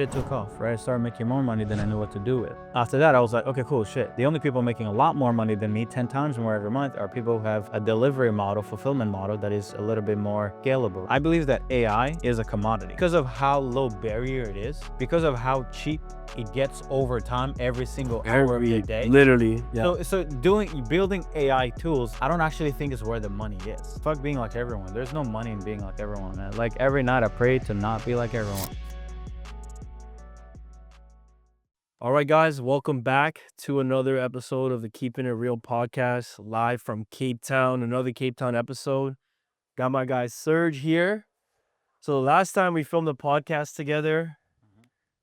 shit took off, right? I started making more money than I knew what to do with. After that, I was like, okay, cool, shit. The only people making a lot more money than me, 10 times more every month, are people who have a delivery model, fulfillment model that is a little bit more scalable. I believe that AI is a commodity because of how low barrier it is, because of how cheap it gets over time, every single hour of the day. Literally, yeah. So building AI tools, I don't actually think is where the money is. Fuck being like everyone. There's no money in being like everyone, man. Like every night I pray to not be like everyone. All right, guys, welcome back to another episode of the Keeping It Real podcast, live from Cape Town. Another Cape Town episode. Got my guy Serge here. So the last time we filmed the podcast together,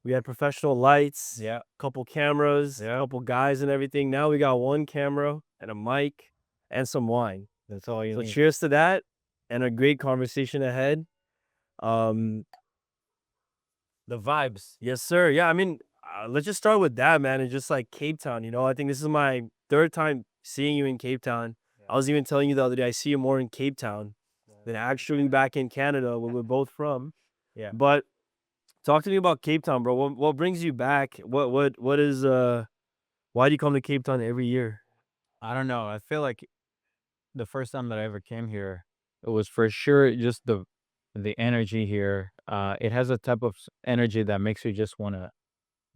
we had professional lights, Yeah. couple cameras, couple guys and everything. Now we got one camera and a mic and some wine. That's all you So need. cheers to that and a great conversation ahead. The vibes. Yes, sir. Yeah, I mean, let's just start with that, man. It's just like Cape Town, I think this is my third time seeing you in Cape Town. I was even telling you the other day, I see you more in Cape Town than actually back in Canada, where we're both from. Yeah. But talk to me about Cape Town, bro. What brings you back? What is why do you come to Cape Town every year? I don't know. I feel like the first time that I ever came here, it was for sure just the energy here. It has a type of energy that makes you just want to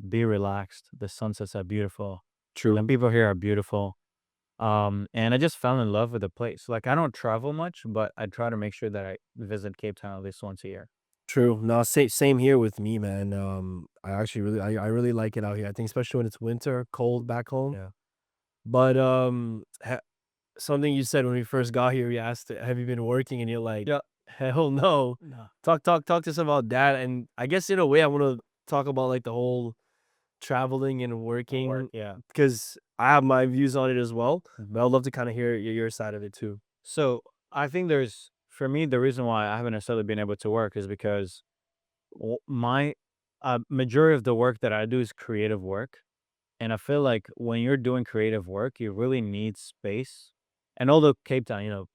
be relaxed. The sunsets are beautiful. True. The people here are beautiful. And I just fell in love with the place. Like I don't travel much, but I try to make sure that I visit Cape Town at least once a year. True. No, same here with me, man. I actually I really like it out here. I think especially when it's winter, cold back home. Yeah. But something you said when we first got here, we asked, "Have you been working?" And you're like, Yeah. "Hell no." No. Talk to us about that. And I guess in a way, I want to talk about like the whole traveling and working, Yeah. because I have my views on it as well. Mhm. But I'd love to kind of hear your side of it too. So I think for me, the reason why I haven't necessarily been able to work is because my majority of the work that I do is creative work. And I feel like when you're doing creative work, you really need space. And although Cape Town,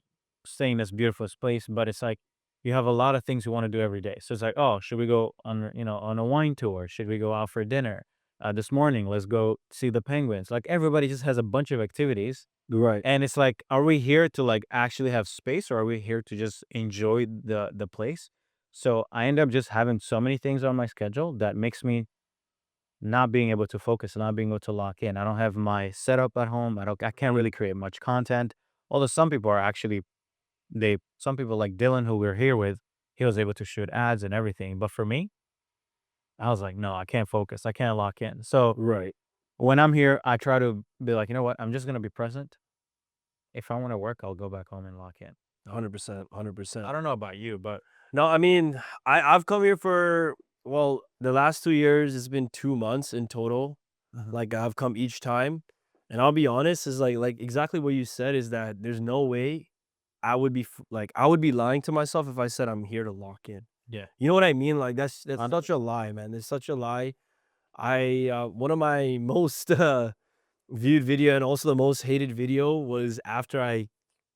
staying this beautiful space, but it's like you have a lot of things you want to do every day. So it's like, oh, should we go on a wine tour? Should we go out for dinner? This morning, let's go see the penguins. Like everybody just has a bunch of activities. Right. And it's like, are we here to like actually have space, or are we here to just enjoy the place? So I end up just having so many things on my schedule that makes me not being able to focus, not being able to lock in. I don't have my setup at home. I can't really create much content. Although some people are actually some people like Dylan, who we're here with, he was able to shoot ads and everything. But for me, I was like, no, I can't focus. I can't lock in. So Right. when I'm here, I try to be like, you know what? I'm just gonna be present. If I want to work, I'll go back home and lock in. 100%. 100%. I don't know about you, but No, I mean, I've come here for, well, the last 2 years. It's been 2 months in total. Like I've come each time, and I'll be honest, is like exactly what you said, is that there's no way I would be lying to myself if I said I'm here to lock in. yeah, You know what I mean? Like that's Un- such a lie, man. It's such a lie. I one of my most viewed video and also the most hated video was after I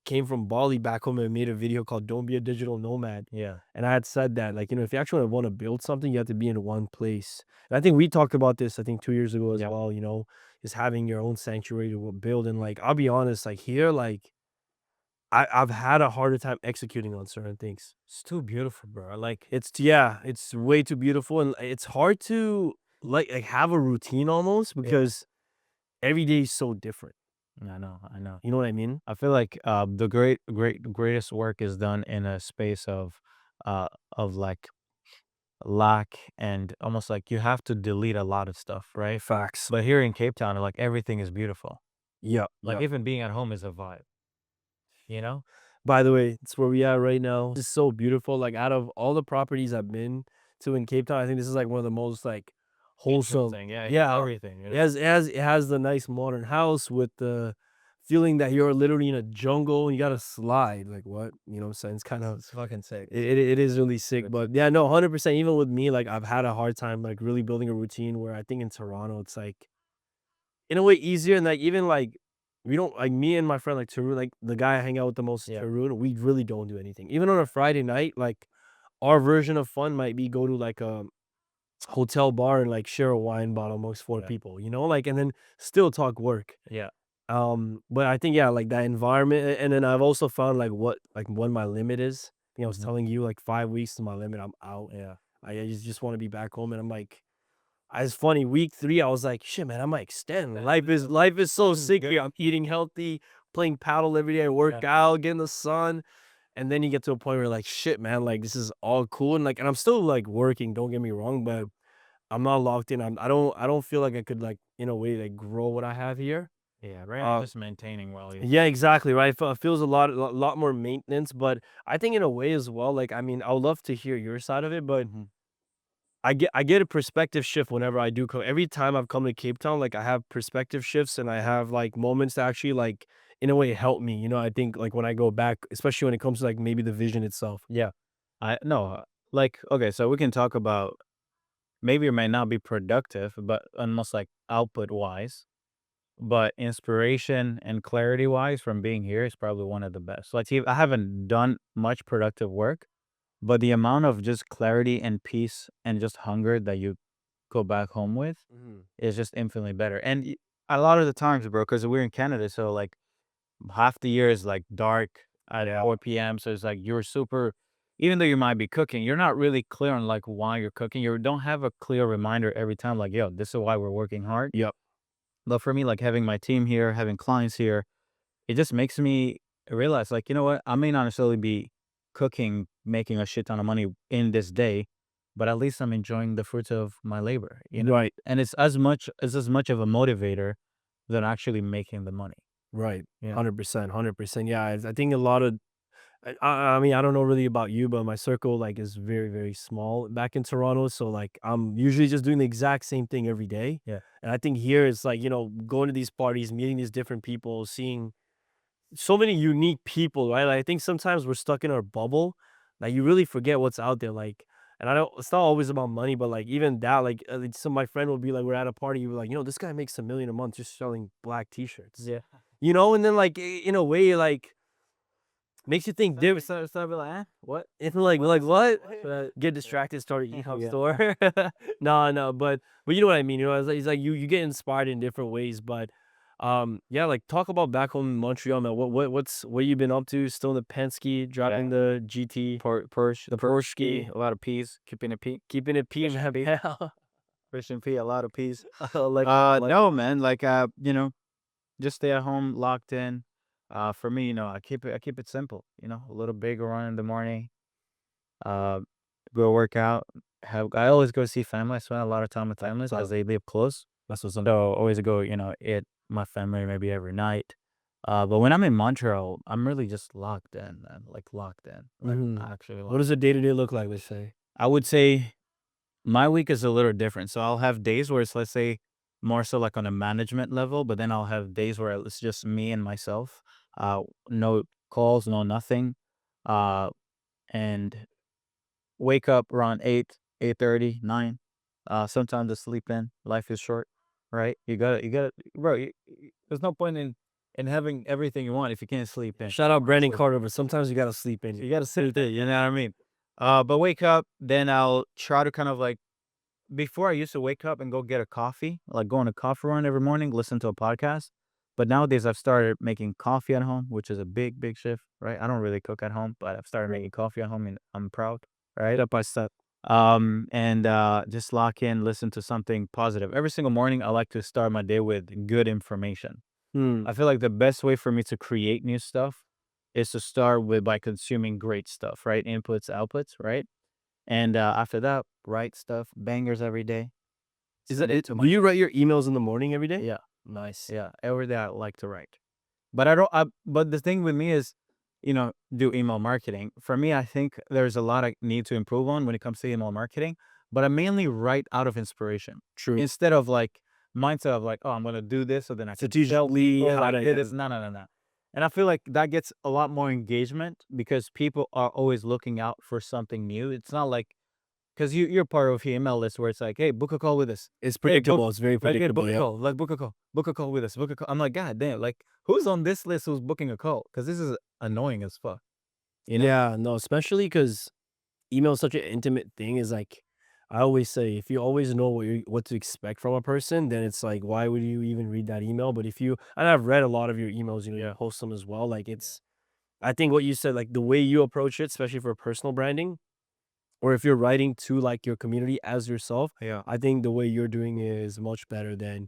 came from Bali back home and made a video called "Don't Be a Digital Nomad." yeah, And I had said that, like, if you actually want to build something, you have to be in one place. And I think we talked about this, I think 2 years ago as yeah. well, is having your own sanctuary to build. And like, I'll be honest, like here, like I've had a harder time executing on certain things. It's too beautiful, bro. Like, It's way too beautiful. And it's hard to like have a routine almost, because every day is so different. I know. You know what I mean? I feel like the greatest work is done in a space of like lack, and almost like you have to delete a lot of stuff, right? Facts. But here in Cape Town, like everything is beautiful. Yeah. Like Yeah. even being at home is a vibe, you know? By the way, it's where we are right now. It's so beautiful. Like out of all the properties I've been to in Cape Town, I think this is like one of the most like wholesome. Interesting. Yeah, Yeah. everything. It has the nice modern house with the feeling that you're literally in a jungle and you gotta slide. Like what? You know what I'm saying? It's kind of It's fucking sick. it is really sick. But yeah, no, 100%. Even with me, like I've had a hard time like really building a routine, where I think in Toronto it's like in a way easier. And like even like we don't, like me and my friend like Tarun, like the guy I hang out with the most, Yeah. Tarun, we really don't do anything. Even on a Friday night, like our version of fun might be go to like hotel bar and like share a wine bottle amongst four Yeah. people, you know, like, and then still talk work. Yeah. But I think, yeah, like that environment, and then I've also found like what my limit is. I think I was Mhm. telling you, like 5 weeks to my limit, I'm out. Yeah. I just want to be back home, and I'm like, it's funny. Week 3, I was like, shit, man, I might extend. Life is so sick Good. here. I'm eating healthy, playing paddle every day, I Yeah. work out, get in the sun, and then you get to a point where you're like, shit, man, like this is all cool, and like, and I'm still like working. Don't get me wrong, but I'm not locked in. I don't feel like I could like in a way like grow what I have here. Yeah. Right now, Uh, just maintaining while you. yeah, exactly, right? Feels a lot more maintenance, but I think in a way as well, like, I mean, I would love to hear your side of it, but Mhm. I get a perspective shift whenever I do come. Every time I've come to Cape Town, like I have perspective shifts and I have like moments that actually like in a way help me. I think like when I go back, especially when it comes to like maybe the vision itself. Yeah. I no. Like, okay, so we can talk about maybe it might not be productive, but almost like output wise. But inspiration and clarity wise from being here is probably one of the best. Like, I haven't done much productive work, but the amount of just clarity and peace and just hunger that you go back home with Mhm. is just infinitely better. And a lot of the times, bro, because we're in Canada, so like half the year is like dark at Yeah. 4 p.m. So it's like you're super, even though you might be cooking, you're not really clear on like why you're cooking. You don't have a clear reminder every time, like, yo, this is why we're working hard. Yep. But for me, like having my team here, having clients here, it just makes me realize, like, you know what? I may not necessarily be cooking, making a shit ton of money in this day, but at least I'm enjoying the fruits of my labor. Right. And it's as much of a motivator than actually making the money. Right. Yeah. 100%. 100%. Yeah. I think a lot of I mean, I don't know really about you, but my circle like is very, very small back in Toronto. So like I'm usually just doing the exact same thing every day. Yeah. And I think here it's like, going to these parties, meeting these different people, seeing so many unique people, right? Like, I think sometimes we're stuck in our bubble. Like you really forget what's out there. Like, and I don't, it's not always about money, but like even that, like some my friend will be like, we're at a party, you're like, this guy makes 1 million a month just selling black t-shirts. Yeah. And then like in a way, like makes you think different. So I'd be like, what? It's like what? Get Yeah. distracted, start an e-hop Yeah. store. No, no, but you know what I mean. It's like you get inspired in different ways. But yeah, like talk about back home in Montreal, man. What you been up to? Still in the Penske, Yeah. driving the GT, Porsche, the Porsche, Porsche, a lot of peas, keeping it pea, keeping it P, fish and man. pea, Hell, fish and pea, a lot of peas. like like No, man, like, just stay at home, locked in. For me, I keep it simple. A little big run in the morning. Uh, Go work out. I always go see family. I spend a lot of time with family because so they live close. that's what's up. So always go, eat my family maybe every night. But when I'm in Montreal, I'm really just locked in, man. Like locked in, like Hmm. actually What locked. does a day to day look like? Let's say. I would say my week is a little different. So I'll have days where it's, let's say, more so like on a management level, but then I'll have days where it's just me and myself. No calls, no nothing. Uh, and wake up around 8, 8:30, 9. Sometimes I sleep in. Life is short, right? You gotta, bro. There's no point in having everything you want if you can't sleep in. Shout out Brandon Sleep. Carter, but sometimes you gotta sleep in. You gotta sleep in. You know what I mean? But wake up, then I'll try to kind of like before I used to wake up and go get a coffee, like go on a coffee run every morning, listen to a podcast. But nowadays I've started making coffee at home, which is a big, big shift, right? I don't really cook at home, but I've started making coffee at home and I'm proud, right? Step by step. And just lock in, listen to something positive. Every single morning I like to start my day with good information. Hmm. I feel like the best way for me to create new stuff is to start with by consuming great stuff, right? Inputs, outputs, right? And after that, write stuff, bangers every day. Is that Send it it? to Do my you write your emails in the morning every day? yeah, Nice. yeah. Every day I like to write. But I don't but the thing with me is, do email marketing. For me, I think there's a lot I need to improve on when it comes to email marketing, but I mainly write out of inspiration True. instead of like mindset of like, oh, I'm gonna do this so then I can tell Strategically, people how I to did this. No, no, no, no. And I feel like that gets a lot more engagement because people are always looking out for something new. It's not like because you're part of the email list where it's like, "Hey, book a call with us. it's Hey, book predictable, it's very like, hey, book predictable, a yep. call. Like, book a call. Book a call with us. Book a call." I'm like, "God damn! Like, who's on this list who's booking a call? Because this is annoying as fuck." You know? Yeah, no, especially because email is such an intimate thing, is like, I always say if you always know what to expect from a person, then it's like why would you even read that email? But if you and I've read a lot of your emails, you Yeah. post them as well. Like Yeah. it's I think what you said, like the way you approach it, especially for personal branding, or if you're writing to like your community as yourself, Yeah. I think the way you're doing is much better than,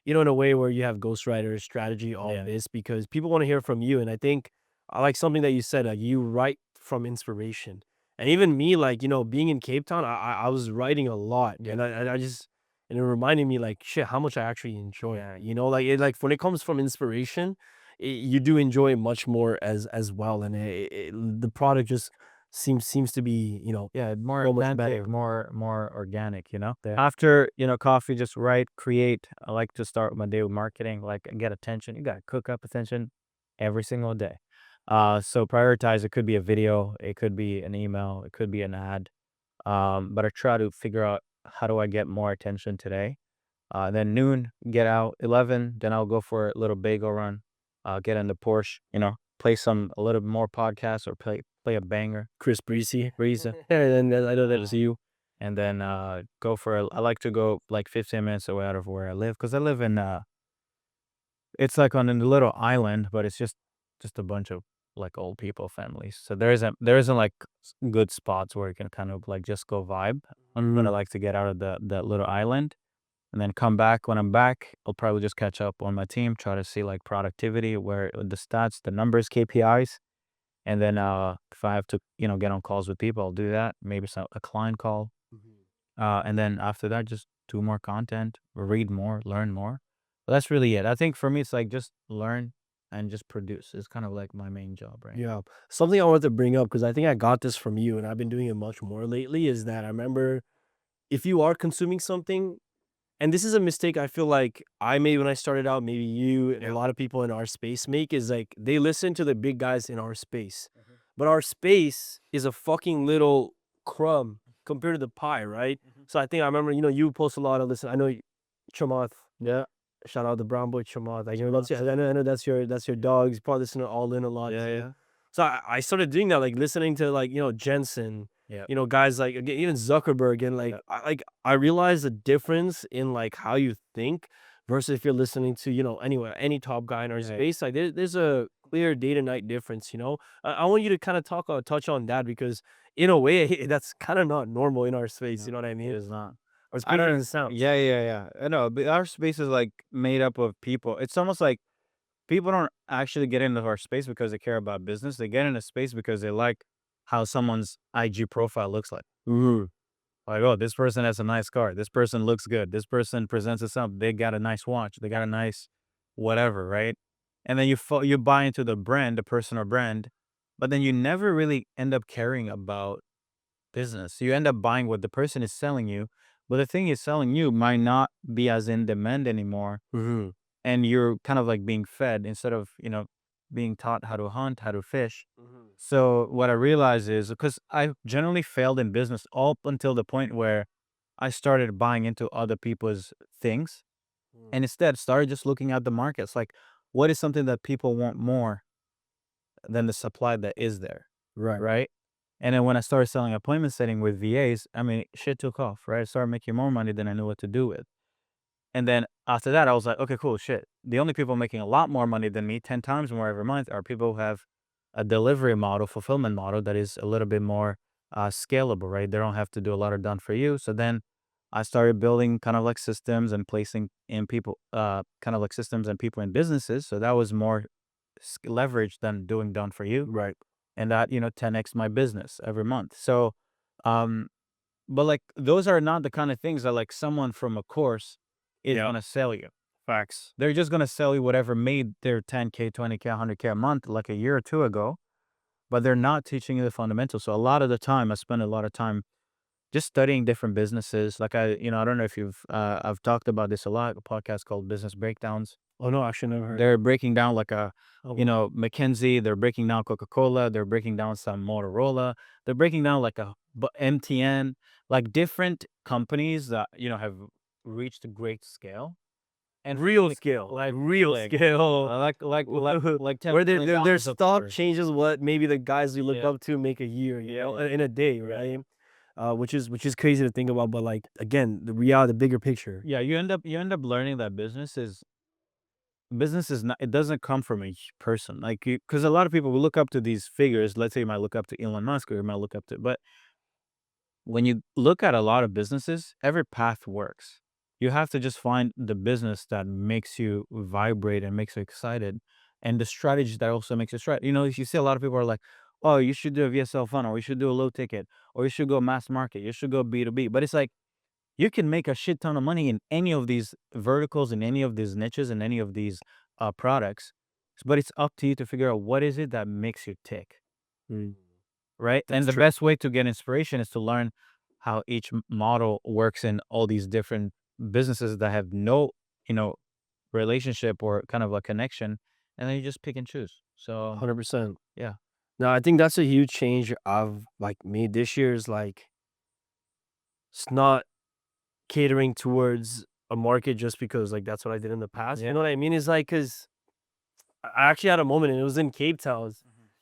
in a way where you have ghostwriters, strategy, all Yeah. this, because people want to hear from you. And I think I like something that you said, like you write from inspiration. And even me, like, being in Cape Town, I was writing a lot. Yeah. And I just, and it reminded me like, shit, how much I actually enjoy Yeah. it. Like like when it comes from inspiration, you do enjoy it much more as well. And the product just seems to be, Yeah, more so much authentic, better. more organic, you know? Yeah. After, coffee, just write, create. I like to start my day with marketing, like get attention. You gotta cook up attention every single day. So prioritize. It could be a video, it could be an email, it could be an ad. But I try to figure out how do I get more attention today. Then noon, get out. 11, then I'll go for a little bagel run. Get in the Porsche, play a little more podcasts or play a banger. Chris Breezy. Breeze. And then I know that is Uh, you. and then I like to go like 15 minutes away out of where I live because I live in it's like on a little island, but it's just a bunch of like old people families. So there isn't like good spots where you can kind of like just go vibe. But I Mhm. like to get out of that little island and then come back. When I'm back, I'll probably just catch up on my team, try to see like productivity, where the stats, the numbers, KPIs. And then if I have to, get on calls with people, I'll do that. Maybe a client call. Mhm. And then after that, just do more content, read more, learn more. But that's really it. I think for me, it's like just learn and just produce. It's kind of like my main job right now. Yeah. Something I wanted to bring up, because I think I got this from you and I've been doing it much more lately, is that I remember if you are consuming something, and this is a mistake I feel like I made when I started out, maybe you and a Yeah. lot of people in our space make, is like they listen to the big guys in our space. Mhm. But our space is a fucking little crumb compared to the pie, right? Mhm. So I think I remember, you post a lot of listen. I know Chamath, Yeah. shout out the brown boy Chamath. Chamath. I know that's your dog. He's probably listening to All In a lot Yeah. too. Yeah. So I started doing that, like listening to like, Jensen, Yeah. guys like again, even Zuckerberg, and Yeah. I realized the difference in like how you think versus if you're listening to, anyway, any top guy in our Yeah. space. Like there's a clear day to night difference, I want you to kind of touch on that, because in a way that's kind of not normal in our space, you No, know what I it mean? is not. Or as I crazy as don't. it sounds. Yeah. Yeah. Yeah. I know, but our space is like made up of people. It's almost like people don't actually get into our space because they care about business. They get into space because they like how someone's IG profile looks like. Mhm. Like, oh, this person has a nice car. This person looks good. This person presents itself. They got a nice watch. They got a nice whatever, right? And then you buy into the brand, the personal brand, but then you never really end up caring about business. You end up buying what the person is selling you, but the thing is selling you might not be as in demand anymore, Mhm. and you're kind of like being fed instead of being taught how to hunt, how to fish. Mhm. So what I realized is because I generally failed in business up until the point where I started buying into other people's things Mhm. and instead started just looking at the markets. Like, what is something that people want more than the supply that is there? Right. Right. And then when I started selling appointment setting with VAs, I mean, shit took off, right? I started making more money than I knew what to do with. And then after that, I was like, okay, cool, shit. The only people making a lot more money than me, 10 times more every month, are people who have a delivery model, fulfillment model that is a little bit more scalable, right? They don't have to do a lot of done for you. So then I started building kind of like systems and placing in people, kind of like systems and people in businesses. So that was more leverage than doing done for you. Right. And that, 10x my business every month. So, um, but like those are not the kind of things that like someone from a course is Yeah. gonna sell you. Facts. They're just gonna sell you whatever made their 10K, 20K, 100K a month like a year or two ago, but they're not teaching you the fundamentals. So a lot of the time, I spend a lot of time just studying different businesses. Like I don't know if I've talked about this a lot. A podcast called Business Breakdowns. Oh no, actually never heard. They're breaking down like a, Oh, wow. McKinsey. They're breaking down Coca-Cola. They're breaking down some Motorola. They're breaking down like MTN, like different companies that have reached a great scale and Real like scale, like real like scale. like ten Where billion their dollars of stock dollars. changes what maybe the guys you look Yeah, up to make a year, yeah, yeah, in a day, yeah, right? which is crazy to think about. But like again, the reality, the bigger picture. Yeah, you end up learning that business is not, it doesn't come from each person. Like, because a lot of people will look up to these figures. Let's say you might look up to Elon Musk, or you might look up to, but when you look at a lot of businesses, every path works. You have to just find the business that makes you vibrate and makes you excited, and the strategy that also makes you stride. If you see a lot of people are like, "Oh, you should do a VSL fund, or you should do a low ticket, or you should go mass market, you should go B2B." But it's like you can make a shit ton of money in any of these verticals, in any of these niches, in any of these products. But it's up to you to figure out what is it that makes you tick. Mm, Right? And that's the true. best way to get inspiration is to learn how each model works in all these different businesses that have no, you know, relationship or kind of a connection, and then you just pick and choose. So, 100%. yeah. No, I think that's a huge change I've like made this year is like it's not catering towards a market just because like that's what I did in the past. You Yeah. know what I mean? It's like because I actually had a moment and it was in Cape Town. Mhm.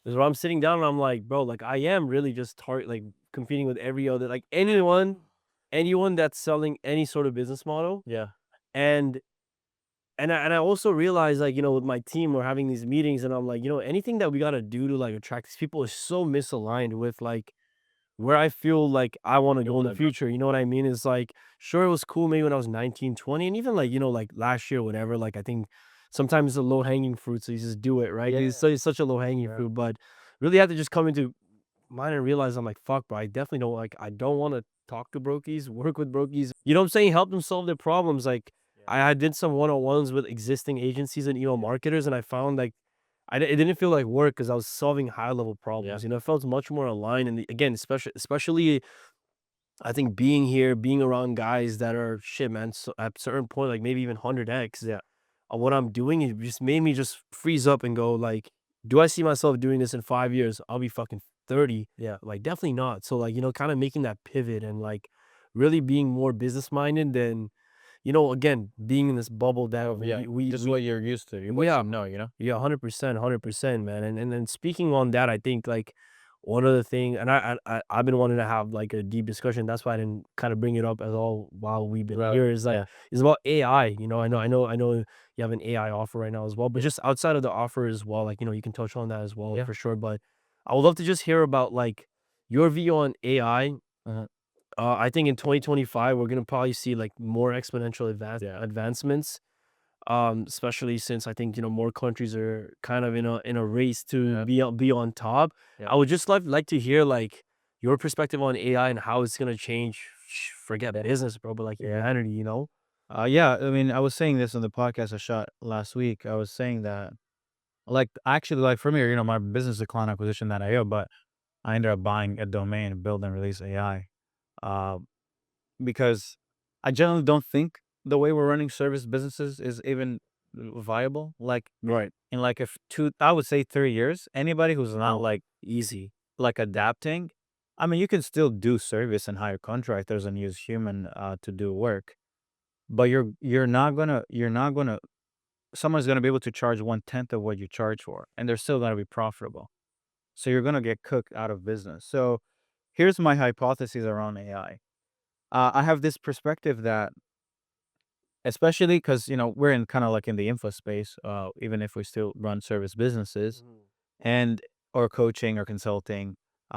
Is where I'm sitting down and I'm like, bro, like I am really just like competing with every other like anyone that's selling any sort of business model. Yeah. And and I also realized like, with my team we're having these meetings and I'm like, anything that we gotta do to like attract these people is so misaligned with like where I feel like I wanna You go in want the to go. future, you know what I mean? It's like, sure, it was cool maybe when I was 19, 20, and even like, like last year, whatever, like I think sometimes it's a low-hanging fruit, so you just do it, right? 'Cause Yeah. it's such a low-hanging Yeah. fruit, but really have to just come into mind and realize I'm like, "Fuck, bro, I definitely don't like I don't wanna talk to brokies, work with brokies." You know what I'm saying? Help them solve their problems, like, Yeah. I did some one-on-ones with existing agencies and email Yeah. marketers, and I found, like, it didn't feel like work because I was solving high level Yeah. problems. It felt much more aligned. And again, especially, I think being here, being around guys that are shit, man. So at a certain point, like maybe even 100x, Yeah. what I'm doing, it just made me just freeze up and go like, do I see myself doing this in 5 years? I'll be fucking 30. Yeah. Like definitely not. So like kind of making that pivot and like really being more business minded than again being in this bubble that Oh, yeah. Just we what you're used to, what yeah, you know? yeah, 100%, 100%, man. And then speaking on that, I think like one other thing, and I've been wanting to have like a deep discussion. That's why I didn't kind of bring it up at all while we've been Right. here. Is like Yeah. is about AI. I know you have an AI offer right now as well, but Yeah. just outside of the offer as well, like you can touch on that as well Yeah. for sure. But I would love to just hear about like your view on AI. Uh-huh. I think in 2025 we're gonna probably see like more exponential Yeah. advancements, especially since I think more countries are kind of in a race to Yeah. be on top. Yeah. I would just like to hear like your perspective on AI and how it's gonna change. Forget Yeah. business, bro, but like Yeah. humanity. Yeah, I mean, I was saying this on the podcast I shot last week. I was saying that, like, actually, like for me, my business is client acquisition.io, but I ended up buying a domain, build and release AI, uh, because I generally don't think the way we're running service businesses is even viable. Like, Right. in like I would say 3 years, anybody who's not Oh, easy. like adapting, I mean, you can still do service and hire contractors and use human to do work, but you're not gonna someone's gonna be able to charge 1/10 of what you charge for, and they're still gonna be profitable. So you're gonna get cooked out of business. So here's my hypothesis around AI. I have this perspective that, especially because we're in kind of like in the info space, even if we still run service businesses Mhm. and or coaching or consulting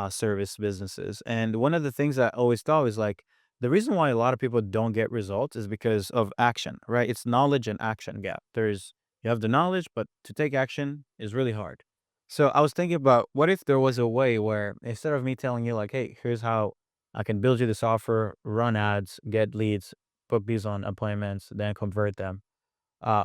service businesses. And one of the things I always thought was like the reason why a lot of people don't get results is because of action, right? It's knowledge and action gap. You have the knowledge, but to take action is really hard. So I was thinking about what if there was a way where instead of me telling you like, hey, here's how I can build you this offer, run ads, get leads, put these on appointments, then convert them,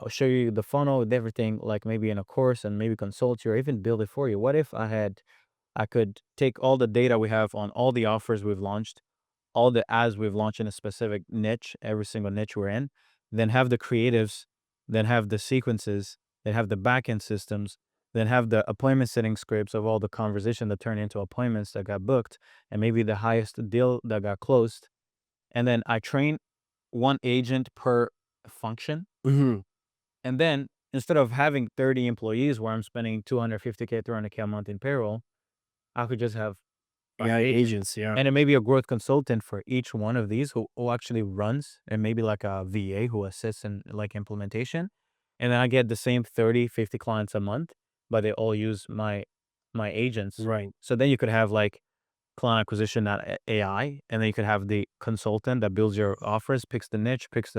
show you the funnel with everything, like maybe in a course and maybe consult you or even build it for you. What if I could take all the data we have on all the offers we've launched, all the ads we've launched in a specific niche, every single niche we're in, then have the creatives, then have the sequences, then have the backend systems, then have the appointment setting scripts of all the conversation that turned into appointments that got booked, and maybe the highest deal that got closed. And then I train one agent per function, Mhm. and then instead of having 30 employees where I'm spending 250K, 300K a month in payroll, I could just have AI agents, yeah. And it may be a growth consultant for each one of these who actually runs, and maybe like a VA who assists in like implementation. And then I get the same 30, 50 clients a month, but they all use my agents. Right. So then you could have like client acquisition at AI, and then you could have the consultant that builds your offers, picks the niche, picks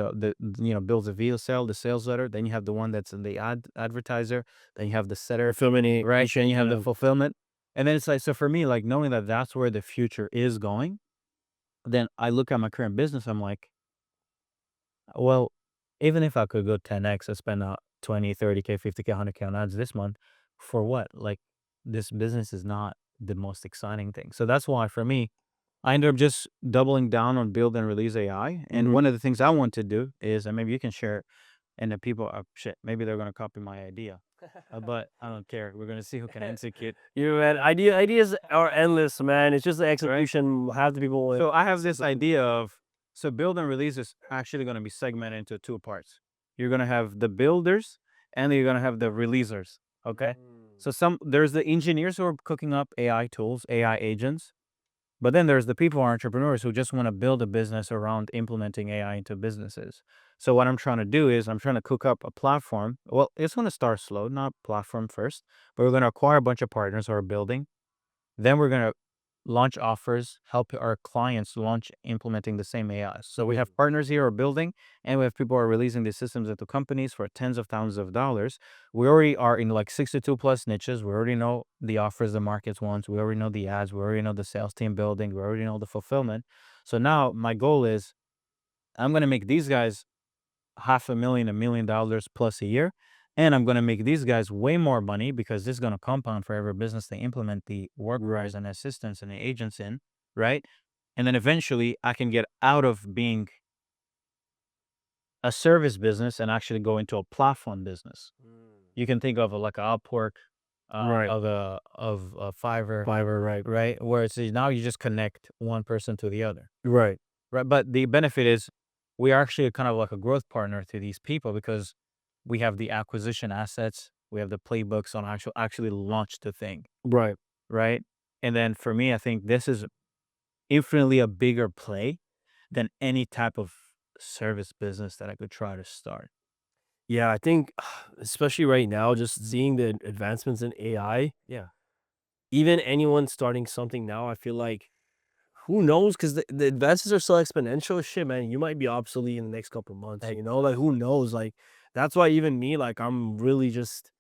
builds a video sale, the sales letter. Then you have the one that's in the advertiser. Then you have the setter, Fulfillment right? Then agent, you have the yeah. fulfillment. And then it's like, so for me, like knowing that that's where the future is going, then I look at my current business, I'm like, well, even if I could go 10x and spend out 20, 30K, 50K, 100K on ads this month, for what? Like, this business is not the most exciting thing. So that's why for me, I ended up just doubling down on build and release AI. And Mhm. one of the things I want to do is, and maybe you can share, and the people are shit, maybe they're gonna copy my idea. But I don't care. We're gonna see who can execute. You man, ideas are endless, man. It's just the Right? execution. Half the people So I have this idea of, so build and release is actually going to be segmented into two parts. You're going to have the builders and you're going to have the releasers. Okay. Mm. So there's the engineers who are cooking up AI tools, AI agents, but then there's the people, entrepreneurs who just want to build a business around implementing AI into businesses. So what I'm trying to do is I'm trying to cook up a platform. Well, it's going to start slow, not platform first, but we're going to acquire a bunch of partners who are building. Then we're gonna launch offers, help our clients launch implementing the same AI. So we have Mm. partners here who are building, and we have people who are releasing these systems into companies for tens of thousands of dollars. We already are in like 62 plus niches. We already know the offers the markets wants. We already know the ads. We already know the sales team building. We already know the fulfillment. So now my goal is I'm gonna make these guys half a million, $1 million plus a year. And I'm going to make these guys way more money because this is going to compound for every business they implement the Right. workers and assistants and the agents in, right? And then eventually I can get out of being a service business and actually go into a platform business. Mm. You can think of like a Upwork, Right. of a Fiverr, Fiverr, right. right? Where it's now you just connect one person to the other. Right. Right, but the benefit is we are actually kind of like a growth partner to these people because we have the acquisition assets, we have the playbooks on actually launch the thing, Right. right? And then for me, I think this is infinitely a bigger play than any type of service business that I could try to start. Yeah, I think especially right now, just Mhm. seeing the advancements in AI, Yeah. even anyone starting something now, I feel like who knows? Because the advances are so exponential. Shit, man, you might be obsolete in the next couple months. Like, Like who knows? Like that's why even me, like I'm really just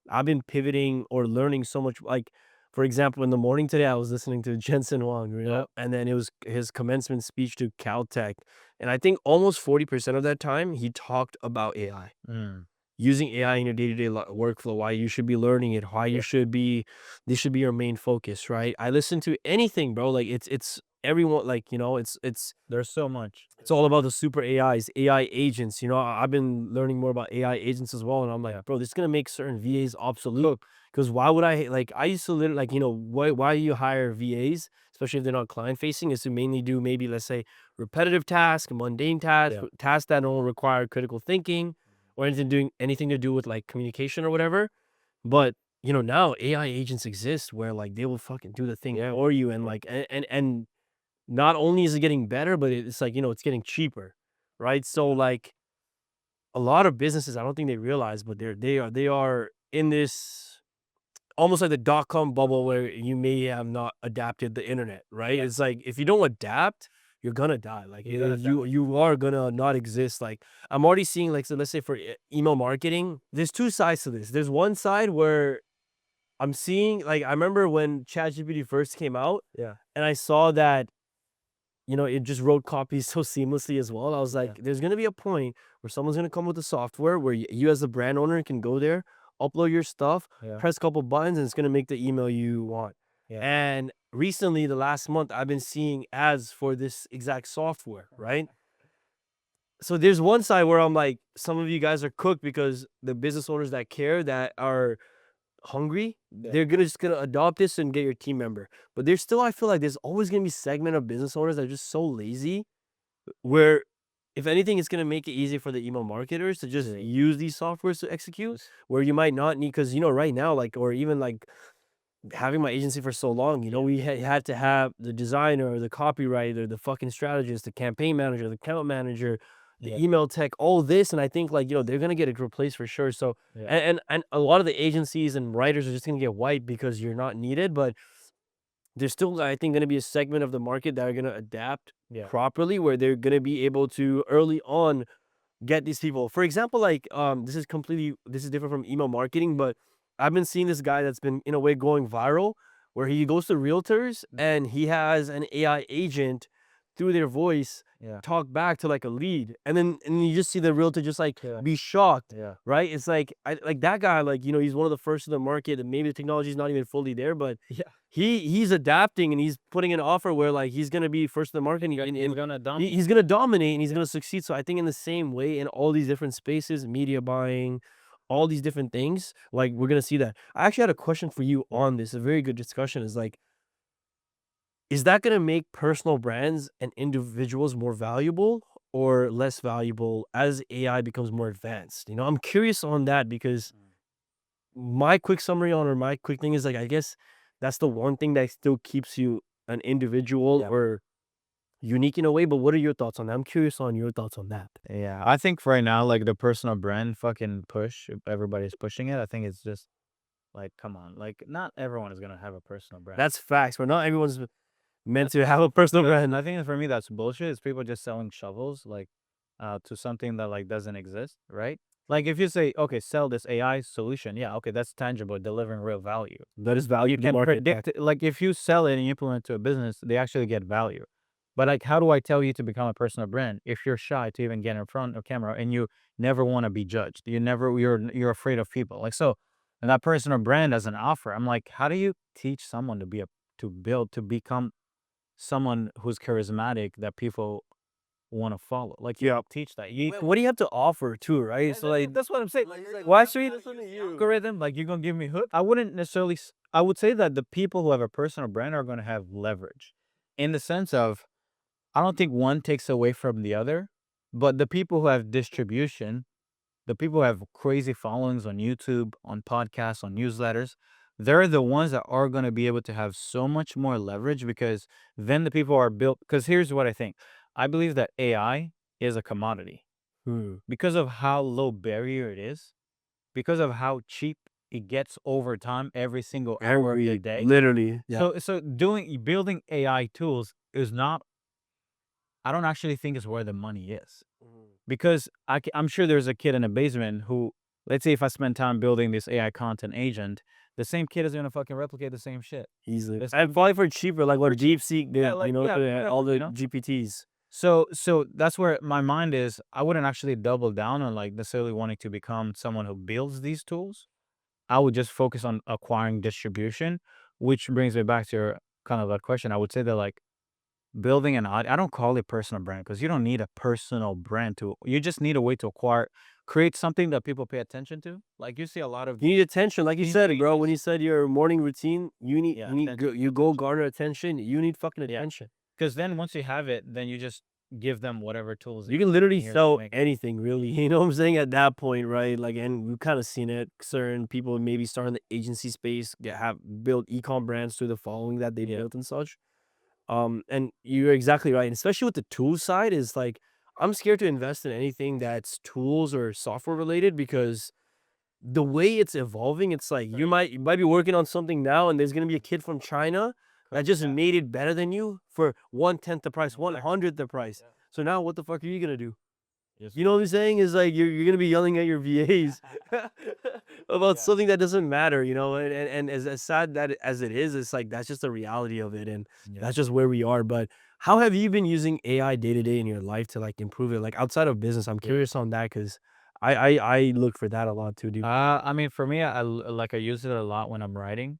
I've been pivoting or learning so much. Like for example, in the morning today, I was listening to Jensen Wang, yeah. and then it was his commencement speech to Caltech, and I think almost 40% of that time he talked about AI, Mm, using AI in your day-to-day workflow, why you should be learning it, why you yeah. should be this should be your main focus, right? I listen to anything, bro. Like it's everyone like, There's so much. it's all about the super AIs, AI agents. I've been learning more about AI agents as well, and I'm like, Yeah. bro, this is gonna make certain VAs obsolete. Because why would I used to literally like, why you hire VAs, especially if they're not client facing, is to mainly do maybe let's say repetitive tasks, mundane tasks, Yeah. tasks that don't require critical thinking or anything to do with like communication or whatever. But now AI agents exist where like they will fucking do the thing Yeah. for you, and like and not only is it getting better, but it's like, it's getting cheaper, right? So like a lot of businesses, I don't think they realize, but they are in this almost like the dot-com bubble where you may have not adapted the internet, right? Yeah. It's like if you don't adapt, you're gonna die. Like You gotta you are gonna not exist. Like I'm already seeing like, so let's say for email marketing, there's two sides to this. There's one side where I'm seeing like I remember when ChatGPT first came out, Yeah. and I saw that it just wrote copies so seamlessly as well. I was Yeah. like, there's gonna be a point where someone's gonna come with the software where you as the brand owner can go there, upload your stuff, Yeah. press a couple buttons, and it's gonna make the email you want. Yeah. And recently, the last month, I've been seeing ads for this exact software, right? So there's one side where I'm like, some of you guys are cooked because the business owners that care, that are hungry, Yeah. they're just gonna adopt this and get your team member. But there's still, I feel like there's always gonna be segment of business owners that are just so lazy, where if anything, it's gonna make it easy for the email marketers to just True. use these softwares to execute, where you might not need, because right now, like, or even like having my agency for so long, we had to have the designer, the copywriter, the fucking strategist, the campaign manager, the account manager, the Yeah. email tech, all this. And I think like, they're gonna get replaced for sure. So Yeah. and a lot of the agencies and writers are just gonna get wiped because you're not needed. But there's still, I think, gonna be a segment of the market that are gonna adapt Yeah. properly, where they're gonna be able to early on get these people. For example, like this is different from email marketing, but I've been seeing this guy that's been in a way going viral, where he goes to realtors and he has an AI agent through their voice Yeah. talk back to like a lead, and you just see the realtor just like Yeah. be shocked, Yeah. right? It's like like that guy, like he's one of the first in the market, and maybe the technology is not even fully there, but Yeah. he's adapting and he's putting an offer where like he's gonna be first in the market, and, He's gonna dominate. he's gonna dominate and he's gonna succeed. So I think in the same way in all these different spaces, media buying, all these different things, like we're gonna see that. I actually had a question for you Yeah. on this. A very good discussion is like, is that gonna make personal brands and individuals more valuable or less valuable as AI becomes more advanced? I'm curious on that because my quick summary on, or my quick thing is like, I guess that's the one thing that still keeps you an individual Yeah. or unique in a way. But what are your thoughts on that? I'm curious on your thoughts on that. Yeah. I think for right now, like the personal brand fucking push, if everybody's pushing it. I think it's just like, come on, like not everyone is gonna have a personal brand. That's facts, but not everyone's meant to have a personal And brand. I think for me that's bullshit. It's people just selling shovels like to something that like doesn't exist, right? Like if you say, okay, sell this AI solution, yeah, okay, that's tangible, delivering real value. That is value You to the can market. predict it. Like if you sell it and you implement it to a business, they actually get value. But like, how do I tell you to become a personal brand if you're shy to even get in front of camera and you never want to be judged? You're afraid of people. Like so, and that personal brand as an offer, I'm like, how do you teach someone to become someone who's charismatic that people want to follow? Like you Yeah. don't teach that. You What do you have to offer too, right? So like, that's what I'm saying. why should we listen to you? Algorithm, like you're gonna give me hook. I wouldn't necessarily. I would say that the people who have a personal brand are gonna have leverage, in the sense of I don't think one takes away from the other, but the people who have distribution, the people who have crazy followings on YouTube, on podcasts, on newsletters, they're the ones that are gonna be able to have so much more leverage because then the people are built. Because here's what I think. I believe that AI is a commodity Hmm. because of how low barrier it is, because of how cheap it gets over time every single hour of the Every day. literally, yeah. So building AI tools is not, I don't actually think is where the money is. Because I'm sure there's a kid in a basement who, let's say if I spend time building this AI content agent, the same kid is gonna fucking replicate the same shit. Easily. This And probably for cheaper, like what DeepSeek Yeah, did, like yeah, whatever, all you the know? GPTs. So that's where my mind is. I wouldn't actually double down on like necessarily wanting to become someone who builds these tools. I would just focus on acquiring distribution, which brings me back to your kind of that question. I would say that like building an I don't call it personal brand because you don't need a personal brand to. You just need a way to create something that people pay attention to. Like you see a lot of You need attention, like you these said, bro. When you pages. said your morning routine, Yeah, you go garner attention. You need fucking yeah. attention. Because then once you have it, then you just give them whatever tools You can literally here to sell make. anything, really. You know what I'm saying? At that point, right? Like, and we've kind of seen it. Certain people maybe start in the agency space, have built ecom brands through the following that they Yeah, built and such. And you're exactly right. And especially with the tool side, is like I'm scared to invest in anything that's tools or software related because the way it's evolving, it's like right. you might be working on something now, and there's gonna be a kid from China that just Yeah, made it better than you for 1/10 the price, exactly. 100th the price. Yeah. So now what the fuck are you gonna do? Just You know what I'm saying? Is like you're gonna be yelling at your VAs about yeah, something that doesn't matter, and as sad that as it is, it's like that's just the reality of it, and yeah. that's just where we are. But how have you been using AI day to day in your life to like improve it? Like outside of business, I'm Yeah. curious on that because I look for that a lot too, dude. I mean, for me, like I use it a lot when I'm writing.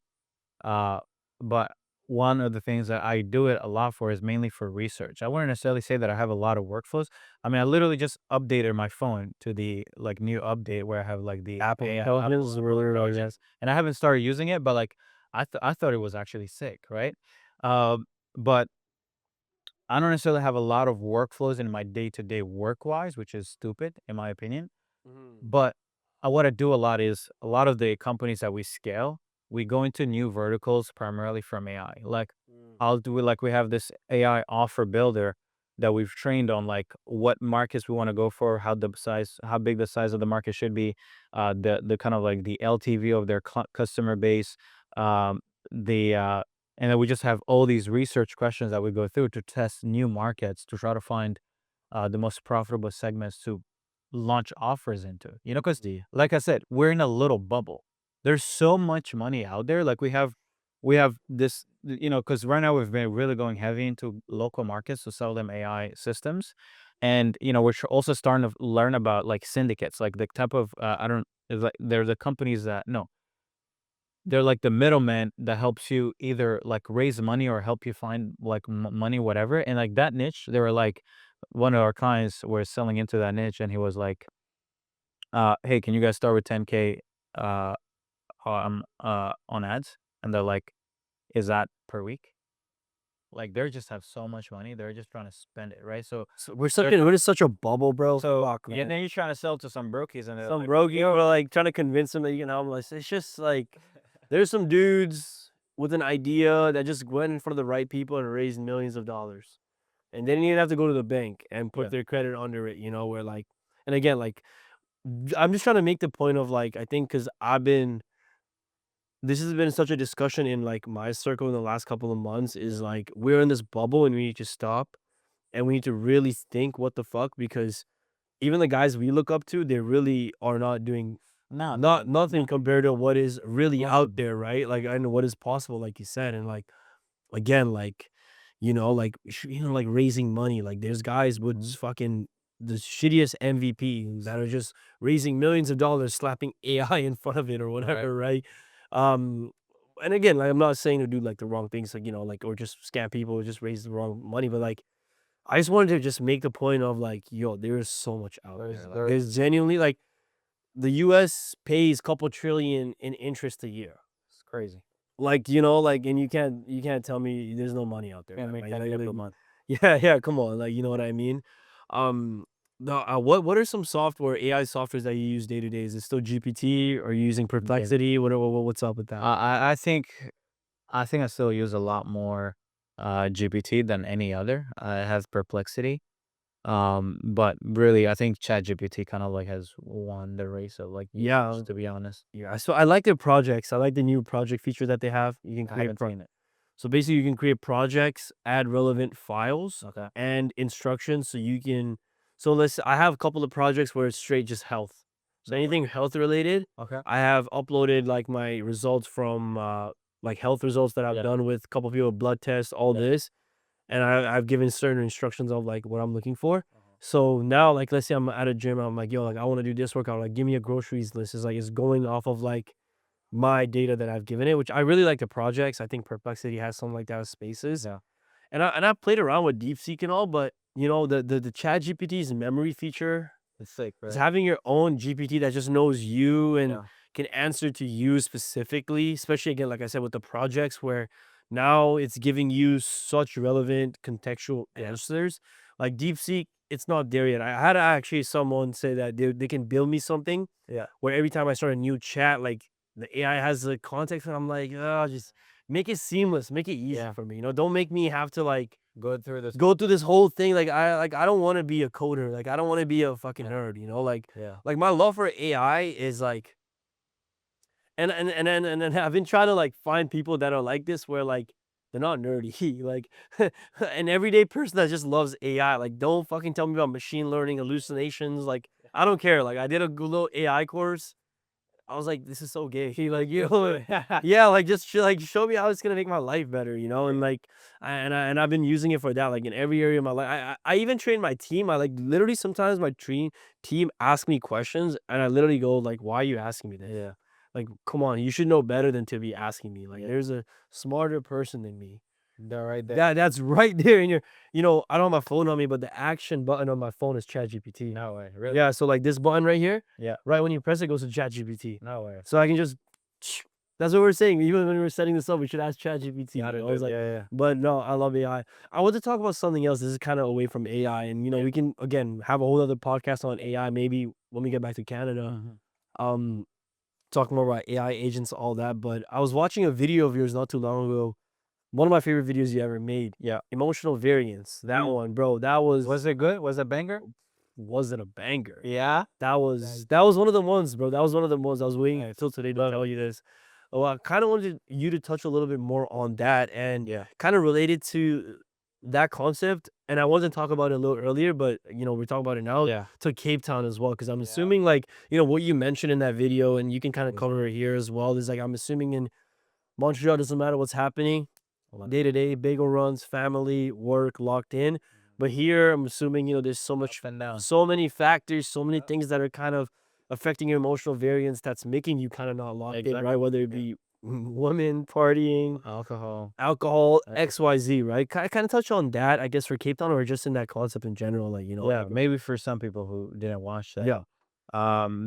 Uh, but one of the things that I do it a lot for is mainly for research. I wouldn't necessarily say that I have a lot of workflows. I mean, I literally just updated my phone to the like new update where I have like the Apple AI, Intelligence is really, really Intelligence, and I haven't started using it, but like I thought it was actually sick, right? But I don't necessarily have a lot of workflows in my day to day work wise, which is stupid in my opinion. Mhm. But what I do a lot is a lot of the companies that we scale. we go into new verticals primarily from AI. Like, Mm. I'll do it like we have this AI offer builder that we've trained on like what markets we want to go for, how big the size of the market should be, the kind of like the LTV of their customer base, um, the and then we just have all these research questions that we go through to test new markets to try to find the most profitable segments to launch offers into. You know, because Yeah. like I said, we're in a little bubble. There's so much money out there. Like we have this, because right now we've been really going heavy into local markets to sell them AI systems, and we're also starting to learn about like syndicates, like the type of I don't. It's like they're the companies that no, they're like the middleman that helps you either like raise money or help you find like money, whatever. And like that niche, they were like, one of our clients were selling into that niche, and he was like, "Hey, can you guys start with 10K uh on ads?" And they're like, "Is that per week?" Like they just have so much money, they're just trying to spend it, right? So So we're they're we're in such a bubble, bro. so Fuck, yeah, man. then you're trying to sell to some brokies, and they're Some like, rogue, "Yo, we're like trying to convince them that you can help them. Like, it's just like there's some dudes with an idea that just went in front of the right people and raised millions of dollars. And they didn't even have to go to the bank and put yeah, their credit under it, where like, and again, like, I'm just trying to make the point of like, I think because this has been such a discussion in like my circle in the last couple of months is like, we're in this bubble and we need to stop and we need to really think what the fuck because even the guys we look up to, they really are not doing no, nothing compared to what is really most out of them." there, right? Like, and what is possible, like you said, and like again, like like like raising money. Like, there's guys with Mhm. fucking the shittiest MVP that are just raising millions of dollars, slapping AI in front of it or Right. whatever, right? Um, and again, like I'm not saying to do like the wrong things, like like or just scam people or just raise the wrong money, but like I just wanted to just make the point of like, yo, there is so much out There's there. Like, there there's genuinely like the US pays couple trillion in interest a year. It's crazy. Like, like, and you can't tell me there's no money out there, Can't man. make Like, 10K per month. yeah, yeah, come on, like, you know what I mean? The what are some AI softwares that you use day to day? Is it still GPT? Or are you using Yeah. Perplexity? What's up with that? I think I still use a lot more GPT than any other. It has Perplexity. But really, I think ChatGPT kind of like has won the race of like Yeah, usage, to be honest. yeah. So I like their projects. I like the new project feature that they have. You can I create haven't seen it. So basically, you can create projects, add relevant files Okay. and instructions. So you can, so I have a couple of projects where it's straight just health. So No way. anything health related, Okay. I have uploaded like my results from like health results that I've Yeah. done with a couple of people, blood tests, all Yeah. this, and I've given certain instructions of like what I'm looking for. Uh-huh. So now, like, let's say I'm at a gym, I'm like, yo, like I want to do this workout. Like, give me a groceries list. It's like it's going off of like my data that I've given it, which I really like the projects. I think Perplexity has something like that with spaces. Yeah. And I played around with DeepSeek and all, but the Chat GPT's memory feature It's sick, is right? having your own GPT that just knows you and Yeah. can answer to you specifically, especially again, like I said, with the projects where now it's giving you such relevant contextual Yeah. answers. Like DeepSeek, it's not there yet. I had actually someone say that they can build me something Yeah. where every time I start a new chat, like the AI has the context, and I'm like, oh, just make it seamless, make it easy Yeah. for me. Don't make me have to like Go through this. go through this whole thing. Like I don't want to be a coder. Like I don't want to be a fucking Yeah. nerd. Like Yeah. like my love for AI is like, and then I've been trying to like find people that are like this, where like they're not nerdy, like an everyday person that just loves AI. Like, don't fucking tell me about machine learning hallucinations. Like, I don't care. Like, I did a little AI course. I was like, this is so gay. Like, Go through it. yeah, like just like show me how it's gonna make my life better, and like, and I've been using it for that, like in every area of my life. I even train my team. I like literally sometimes my team ask me questions, and I literally go like, why are you asking me this? Yeah. Like, come on, you should know better than to be asking me. Like, Yeah. there's a smarter person than me. They're right there. That's right there in your, I don't have my phone on me, but the action button on my phone is ChatGPT. No way. Really? Yeah, so like this button right here, Yeah. right when you press it, goes to ChatGPT. No way. So I can just, that's what we're saying. Even when we were setting this up, we should ask ChatGPT. Gotta I do was it. like, Yeah. Yeah. but no, I love AI. I want to talk about something else. This is kind of away from AI, and Yeah. we can again have a whole other podcast on AI maybe when we get back to Canada. Mhm. Um, talk more about AI agents, all that. But I was watching a video of yours not too long ago. One of my favorite videos you ever made. Yeah. Emotional variance. That one, bro. That Was it good? Was it banger? wasn't a banger. Yeah. That was one of the ones, bro. That was one of the ones I was waiting Nice. until today to Love tell it. you this. Oh, I kind of wanted you to touch a little bit more on that and Yeah. kind of related to that concept. And I wanted to talk about it a little earlier, but we're talking about it now Yeah. to Cape Town as well. Cause I'm Yeah. assuming like, what you mentioned in that video and you can kind of cover it here as well. Is like, I'm assuming in Montreal, doesn't matter what's happening, day to day, bagel runs, family, work, locked in. But here, I'm assuming there's Up and down. so many factors, so many Yeah. things that are kind of affecting your emotional variance. That's making you kind of not locked in, right? Exactly. Whether it be women, partying, Alcohol. alcohol, Everything. X, Y, Z, right? Kind of touch on that, I guess, for Cape Town or just in that concept in general, like Yeah, maybe for some people who didn't watch that. yeah,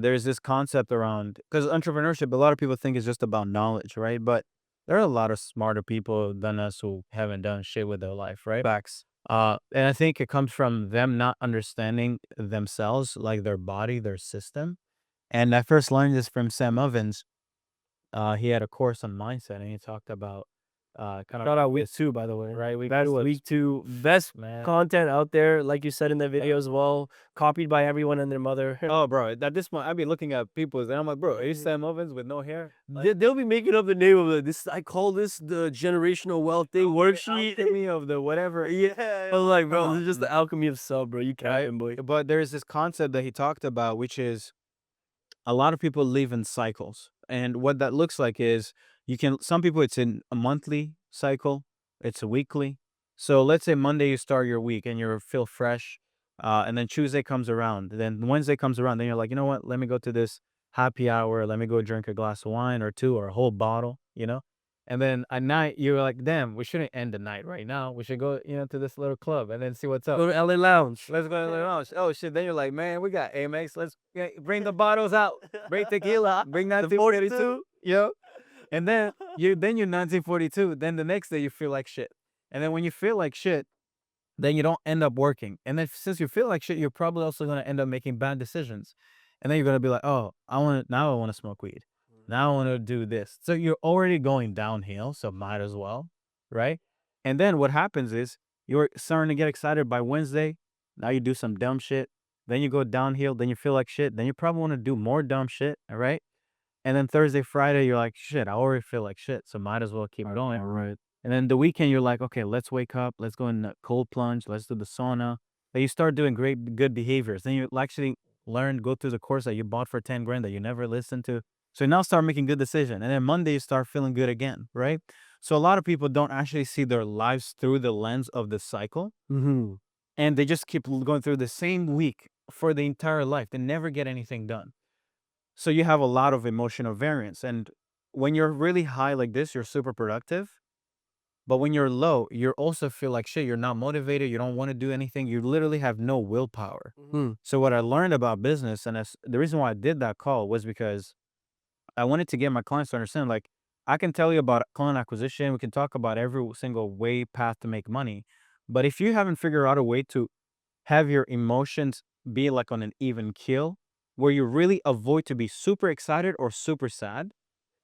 There's this concept around because entrepreneurship, a lot of people think is just about knowledge, right? But there are a lot of smarter people than us who haven't done shit with their life, right? facts. And I think it comes from them not understanding themselves, like their body, their system. And I first learned this from Sam Ovens. He had a course on mindset, and he talked about kind of Shout out week this, 2, by the way. right? Week Best two was week 2, best man. content out there, like you said in the video as well, copied by everyone and their mother. Oh, bro, at this point, I'd be looking at people's, and I'm like, bro, are you Sam Ovens with no hair? They'll be making up the name of it. This I call this the generational wealth thing worksheet. Alchemy of the whatever. Yeah, I was like, bro, Come this on. is just the alchemy of self, bro. You Right? capping, boy. But there's this concept that he talked about, which is a lot of people live in cycles. And what that looks like is some people, it's in a monthly cycle, it's a weekly. So let's say Monday you start your week and you feel fresh. And then Tuesday comes around. Then Wednesday comes around. Then you're like, you know what? Let me go to this happy hour. Let me go drink a glass of wine or two or a whole bottle. And then at night, you're like, damn, we shouldn't end the night right now. We should go, to this little club and then see what's up. Go to LA Lounge. Let's go to the lounge. Oh shit! Then you're like, man, we got Amex. Let's bring the bottles out. Bring tequila. Bring The 1942. 42. Yo. And then you're 1942. Then the next day you feel like shit. And then when you feel like shit, then you don't end up working. And then since you feel like shit, you're probably also gonna end up making bad decisions. And then you're gonna be like, oh, I want to smoke weed. Now I want to do this. So you're already going downhill. So might as well, right? And then what happens is you're starting to get excited by Wednesday. Now you do some dumb shit. Then you go downhill. Then you feel like shit. Then you probably want to do more dumb shit. All right. And then Thursday, Friday, you're like, shit, I already feel like shit. So might as well keep going. All right. And then the weekend, you're like, okay, let's wake up. Let's go in a cold plunge. Let's do the sauna. Then you start doing good behaviors. Then you actually go through the course that you bought for 10 grand that you never listened to. So you now start making good decision. And then Monday, you start feeling good again, right? So a lot of people don't actually see their lives through the lens of the cycle. Mm-hmm. And they just keep going through the same week for the entire life. They never get anything done. So you have a lot of emotional variance. And when you're really high like this, you're super productive. But when you're low, you also feel like shit. You're not motivated. You don't want to do anything. You literally have no willpower. So what I learned about business, and the reason why I did that call was because I wanted to get my clients to understand, like, I can tell you about client acquisition. We can talk about every single path to make money. But if you haven't figured out a way to have your emotions be like on an even keel, where you really avoid to be super excited or super sad,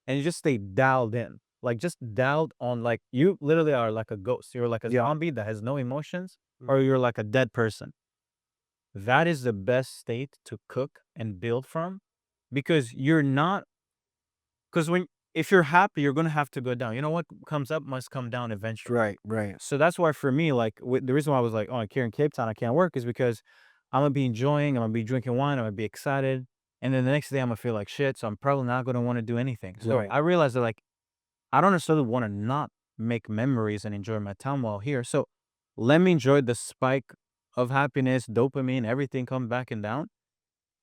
and you just stay dialed in, like just dialed on, like you literally are like a ghost. You're like a Yeah. zombie that has no emotions, or you're like a dead person. That is the best state to cook and build from, because you're not, because if you're happy, you're gonna have to go down. You know what comes up must come down eventually. Right. Right. So that's why for me, like the reason why I was like, oh, here in Cape Town, I can't work is because I'm gonna be enjoying, I'm gonna be drinking wine, I'm gonna be excited. And then the next day I'm gonna feel like shit. So I'm probably not gonna want to do anything. So Right. I realized that, like, I don't necessarily want to not make memories and enjoy my time while here. So let me enjoy the spike of happiness, dopamine, everything come back and down.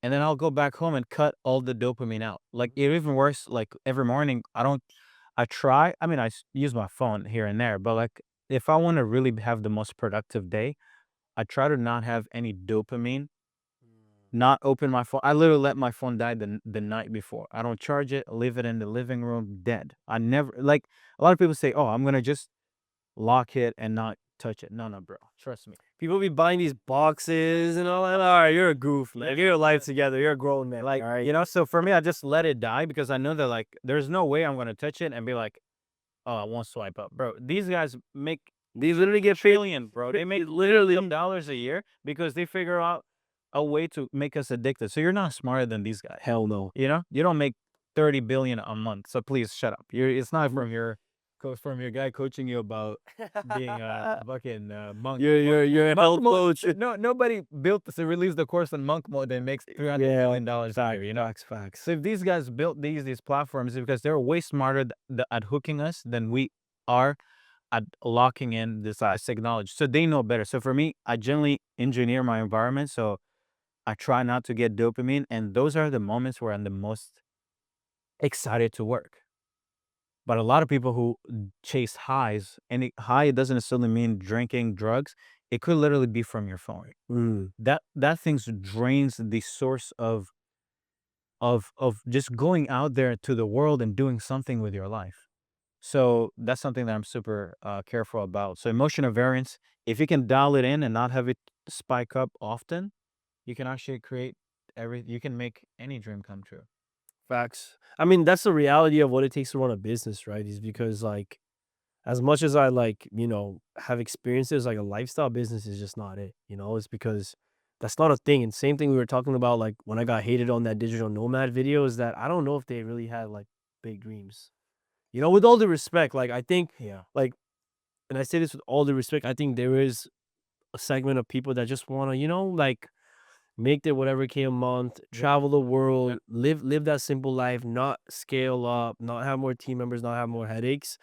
And then I'll go back home and cut all the dopamine out. Like, even worse, like every morning, I mean, use my phone here and there, but like if I want to really have the most productive day, I try to not have any dopamine, not open my phone. I literally let my phone die the night before. I don't charge it, leave it in the living room dead. I never, like, a lot of people say, oh, I'm going to just lock it and not touch it. No, bro. Trust me. People be buying these boxes and all that. All right, you're a goof, man. Yeah, Get your life yeah. together. You're a grown man. Like, All right. you know, so for me, I just let it die because I know that like there's no way I'm gonna touch it and be like, oh, I won't swipe up, bro. These guys make These literally get paid. trillion, bro. They make Literally. $1 a year because they figure out a way to make us addicted. So you're not smarter than these guys. Hell no. You know, you don't make 30 billion a month. So please shut up. It's not from your from your guy coaching you about being a fucking monk. You're a health coach. No, nobody built to release the course on monk mode and makes $300 million a year. You know, Facts. so if these guys built these platforms, it's because they're way smarter at hooking us than we are at locking in this technology. So they know better. So for me, I generally engineer my environment. So I try not to get dopamine. And those are the moments where I'm the most excited to work. But a lot of people who chase highs, and high doesn't necessarily mean drinking drugs. It could literally be from your phone. Mm. That thing drains the source of just going out there to the world and doing something with your life. So that's something that I'm super careful about. So emotional variance, if you can dial it in and not have it spike up often, you can actually create you can make any dream come true. Facts. I mean, that's the reality of what it takes to run a business, right? Is because like as much as I like, have experiences, like a lifestyle business is just not it. It's because that's not a thing. And same thing we were talking about, like when I got hated on that digital nomad video, is that I don't know if they really had like big dreams. With all due respect, like I think, Yeah. like, and I say this with all due respect, I think there is a segment of people that just want to, like make their whatever K a month, Yeah. travel the world, Yeah. live that simple life, not scale up, not have more team members, not have more headaches.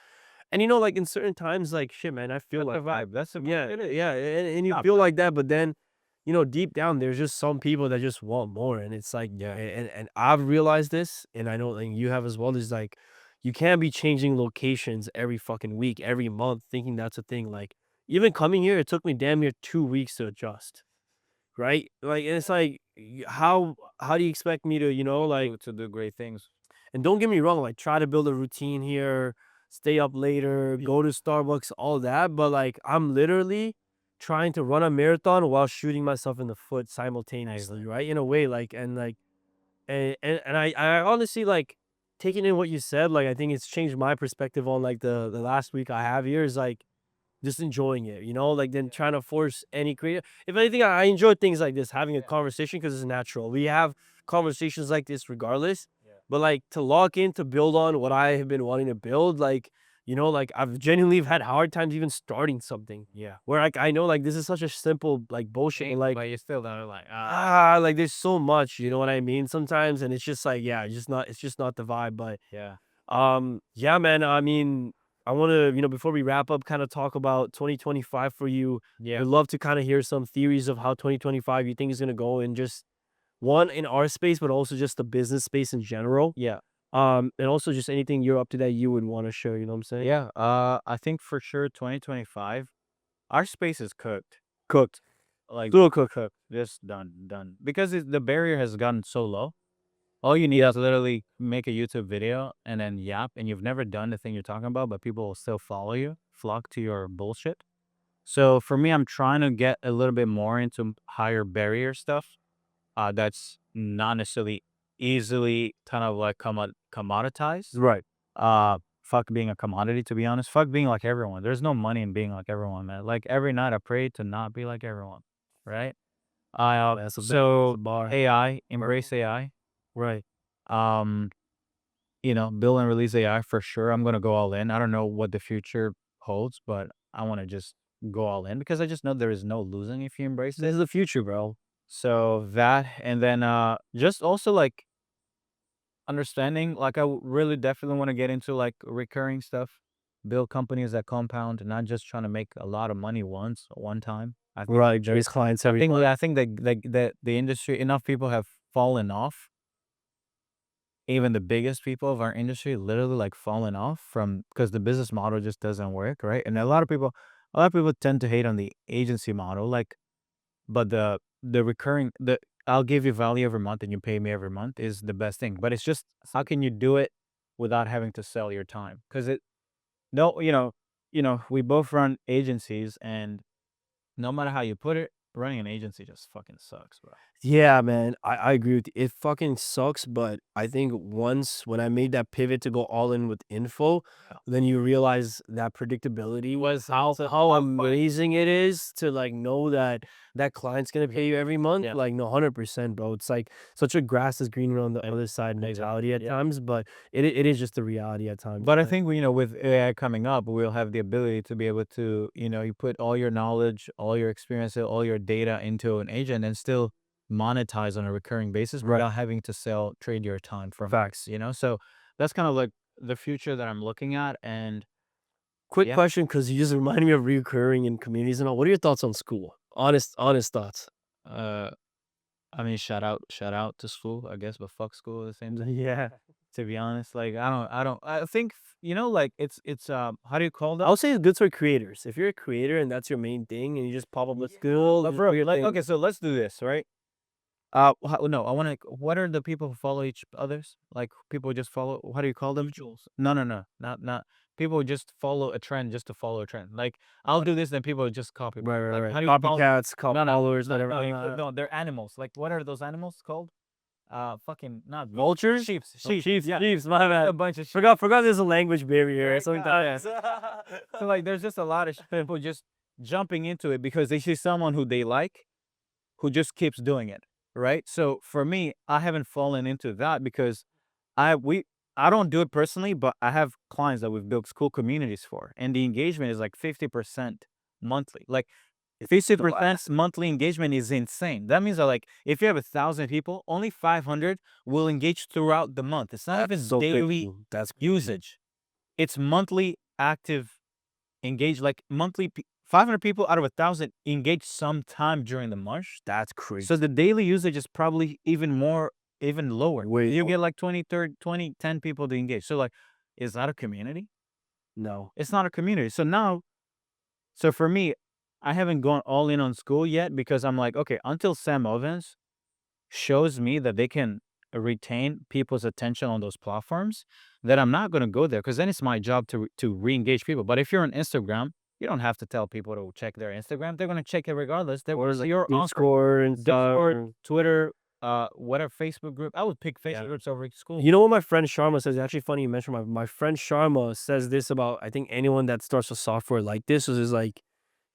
And like in certain times, like shit, man, I feel That's like a vibe. That's a vibe. yeah, It is. yeah, and you Yeah. feel like that, but then deep down, there's just some people that just want more, and it's like, Yeah. and I've realized this, and I know like you have as well. Is like you can't be changing locations every fucking week, every month, thinking that's a thing. Like even coming here, it took me damn near 2 weeks to adjust. Right? Like, and it's like, how do you expect me to, like, To do great things. and don't get me wrong, like, try to build a routine here, stay up later, go to Starbucks, all that, but like, I'm literally trying to run a marathon while shooting myself in the foot simultaneously, Exactly. right? In a way, like, and like, and I honestly like taking in what you said. Like, I think it's changed my perspective on like the last week I have here is like just enjoying it, like then trying to force any creative. If anything, I enjoy things like this, having a conversation because it's natural. We have conversations like this regardless, Yeah. but like to lock in to build on what I have been wanting to build, like, like I've genuinely had hard times even starting something Yeah. where like I know like this is such a simple like bullshit, and like But you still don't like like there's so much, you know what I mean, sometimes, and it's just like yeah, it's just not the vibe, but yeah. yeah, man. I mean, I want to, before we wrap up, kind of talk about 2025 for you. Yeah. I'd love to kind of hear some theories of how 2025 you think is going to go in just one in our space, but also just the business space in general. Yeah. And also just anything you're up to that you would want to share, you know what I'm saying? Yeah. I think for sure 2025, our space is cooked. Cooked. Like Little cooked. cooked. Just done. Because the barrier has gotten so low. All you need is literally make a YouTube video and then yap, and you've never done the thing you're talking about, but people will still follow you, flock to your bullshit. So for me, I'm trying to get a little bit more into higher barrier stuff. That's not necessarily easily kind of like commoditized. Right. Fuck being a commodity, to be honest. Fuck being like everyone. There's no money in being like everyone, man. Like every night I pray to not be like everyone. Right? That's that's a So bar. AI, embrace AI. Right. Um, build and release AI for sure. I'm gonna go all in. I don't know what the future holds, but I want to just go all in because I just know there is no losing if you embrace This it. is the future, bro. So that, and then just also like understanding, like really definitely want to get into like recurring stuff, build companies that compound, not just trying to make a lot of money one time. I think Right. Jerry's clients I every think month. I think that the industry, enough people have fallen off. Even the biggest people of our industry literally like fallen off from because the business model just doesn't work, right? And a lot of people tend to hate on the agency model, like, but the recurring the I'll give you value every month and you pay me every month is the best thing. But it's just how can you do it without having to sell your time? Because it no, we both run agencies, and no matter how you put it, running an agency just fucking sucks, bro. Yeah, man, I agree with you. It fucking sucks, but I think once when I made that pivot to go all in with info, Yeah. then you realize that predictability was So how how fun. amazing it is to like know that that client's gonna pay you every month. Yeah. Like, no, 100%, bro. It's like such a grass is greener on the other side Exactly. mentality at Yeah. times, but it is just the reality at times. But I think with AI coming up, we'll have the ability to be able to, you put all your knowledge, all your experience, all your data into an agent and still monetize on a recurring basis Right. without having to trade your time for Facts. months. So that's kind of like the future that I'm looking at. And Quick yeah, question, because you just reminded me of recurring in communities and all. What are your thoughts on school? Honest thoughts. uh, I mean, shout out to school, I guess, but fuck school at the same time. Yeah. To be honest, like I think like it's how do you call that? I would say it's good for creators. If you're a creator and that's your main thing and you just pop up with school, But just bro, do your like thing. okay, so let's do this, right? No, I want to. What are the people who follow each others? Like people just follow. What do you call them? Mutuals. No, no, no, not people who just follow a trend just to follow a trend. Like I'll do this, then people just copy. Right, right, Like right. how do you call? Copycats, cop No, no, followers, no, whatever. no, no. They're animals. Like what are those animals called? Fucking not Vultures? sheep. Oh, Sheep. Chiefs, Yeah, Chiefs, my a bad. bunch of sheep. Forgot there's a language barrier or something. Yeah. So like, there's just a lot of people just jumping into it because they see someone who they like who just keeps doing it, right? So for me, I haven't fallen into that because I we I don't do it personally, but I have clients that we've built school communities for, and the engagement is like 50% monthly. Like 50% monthly engagement is insane. That means that like if you have 1,000 people, only 500 will engage throughout the month. It's not That's even so daily crazy. That's usage. It's monthly active engage, like 500 people out of 1,000 engage sometime during the month. that's crazy. So the daily usage is probably even lower. Wait, You get like 20, 30, 20, 10 people to engage. So like, is that a community? no. It's not a community. So for me, I haven't gone all in on school yet because I'm like, okay, until Sam Ovens shows me that they can retain people's attention on those platforms, that I'm not going to go there because then it's my job to re-engage people. But if you're on Instagram, you don't have to tell people to check their Instagram. They're going to check it regardless. Or So like you're on Discord and stuff. Discord, Twitter, whatever Facebook group. I would pick Yeah. Facebook groups over school. You know what my friend Sharma says? Actually, funny you mentioned my friend Sharma says this about I think anyone that starts a software like this is like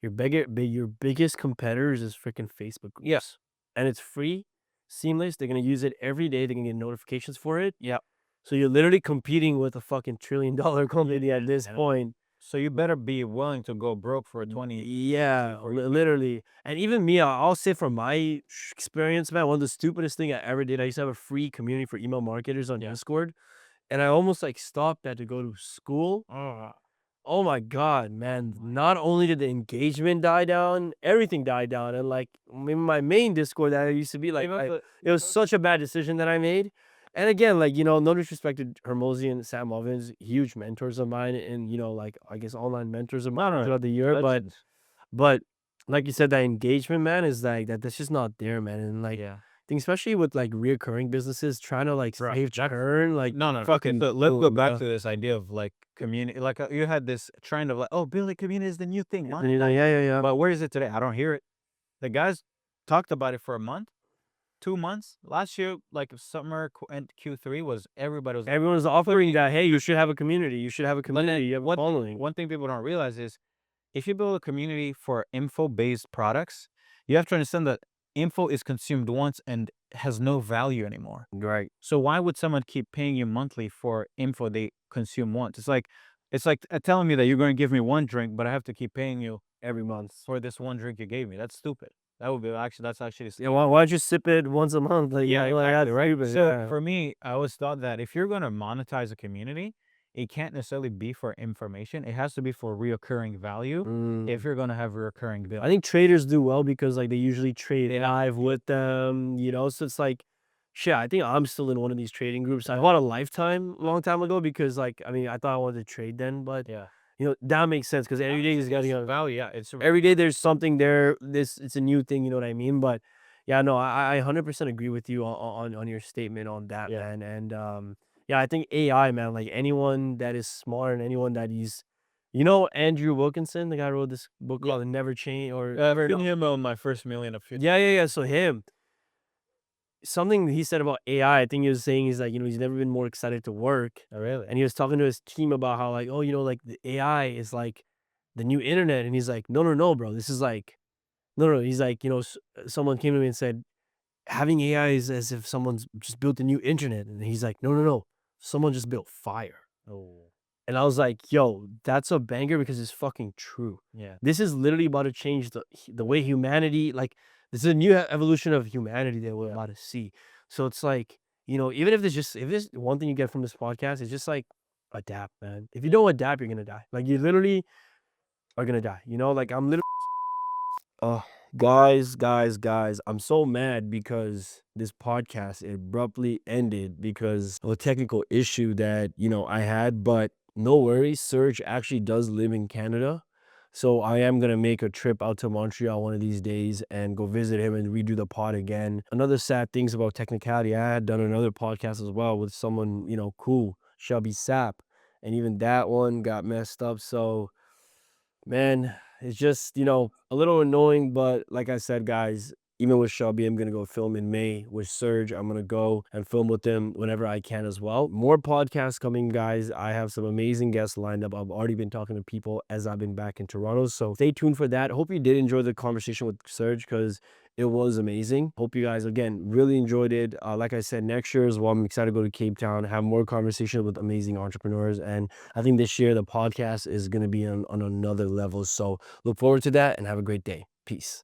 your biggest competitors is freaking Facebook groups. Yes. And it's free, seamless. They're gonna use it every day. They're gonna get notifications for it. Yeah. So you're literally competing with a fucking $1 trillion company at this And point. so you better be willing to go broke for Y 20. Yeah, literally. And even me, I'll say from my experience, man, one of the stupidest thing I ever did, I used to have a free community for email marketers on Yeah. Discord, and I almost, like, stopped that to go to school. Oh, Oh my god, man, not only did the engagement die down, everything died down, and, like, my main Discord that I used to be, like, it was such a bad decision that I made. And again, like, no disrespect to Hermosi and Sam Ovens, huge mentors of mine and, like, I guess online mentors of mine no, no, throughout the year, but legends. but like you said, that engagement, man, is like that's just not there, man. And like Yeah. I think especially with like reoccurring businesses trying to like Bro, save churn, like no, no. Okay, fucking so let's go back yeah. to this idea of like community. Like you had this trend of like, oh, building community is the new thing. And you're like, yeah, yeah, yeah. But where is it today? I don't hear it. The guys talked about it for a month, 2 months. Last year, like summer and Q3 was everybody was. Everyone's offering that, hey, you should have a community. You should have a But then community. You have a following. one thing people don't realize is if you build a community for info-based products, you have to understand that info is consumed once and has no value anymore. Right. So why would someone keep paying you monthly for info they consume once? It's like telling me that you're going to give me one drink, but I have to keep paying you Every month. for this one drink you gave me. That's stupid. That's actually Yeah, why don't you sip it once a month? Like, yeah, like exactly, that's right? stupid. So Yeah. for me, I always thought that if you're gonna monetize a community, it can't necessarily be for information. It has to be for reoccurring value if Mm. you're gonna have reoccurring I bill. think traders do well because like they usually trade live with them, so it's like shit, I think I'm still in one of these trading groups. I bought a lifetime a long time ago because like I mean I thought I wanted to trade then, but Yeah. that makes sense because every day is getting a Value, yeah. every day there's something there. It's a new thing, you know what I mean? But yeah, no, I 100% agree with you on your statement on that, yeah. man. And yeah, I think AI, man, like anyone that is smart and anyone that is You know Andrew Wilkinson, the guy who wrote this book Yeah. called Never Change or I've Never seen Know. him on My First Million a few. Yeah. So him, something he said about AI, I think he was saying he's like, he's never been more excited to work. Oh, really? And he was talking to his team about how like, oh, like the AI is like the new internet. And he's like, no, bro. This is like, no. He's like, someone came to me and said, having AI is as if someone's just built a new internet. And he's like, no. Someone just built fire. Oh, And I was like, yo, that's a banger because it's fucking true. yeah. This is literally about to change the way humanity, like, this is a new evolution of humanity that we're Yeah. about to see. So it's like, even if there's one thing you get from this podcast, it's just like adapt, man. If you don't adapt, you're gonna die. Like you literally are gonna die. Like I'm literally guys, I'm so mad because this podcast abruptly ended because of a technical issue that, I had, but no worries. Serge actually does live in Canada. So I am going to make a trip out to Montreal one of these days and go visit him and redo the pod again. Another sad things about technicality, I had done another podcast as well with someone, cool, Shelby Sapp. And even that one got messed up. So man, it's just, a little annoying, but like I said, guys, even with Shelby, I'm gonna go film in May. With Serge, I'm gonna go and film with them whenever I can as well. More podcasts coming, guys. I have some amazing guests lined up. I've already been talking to people as I've been back in Toronto, so stay tuned for that. Hope you did enjoy the conversation with Serge because it was amazing. Hope you guys again really enjoyed it. Like I said, next year as well, I'm excited to go to Cape Town, have more conversations with amazing entrepreneurs, and I think this year the podcast is going to be on another level. So look forward to that and have a great day. Peace.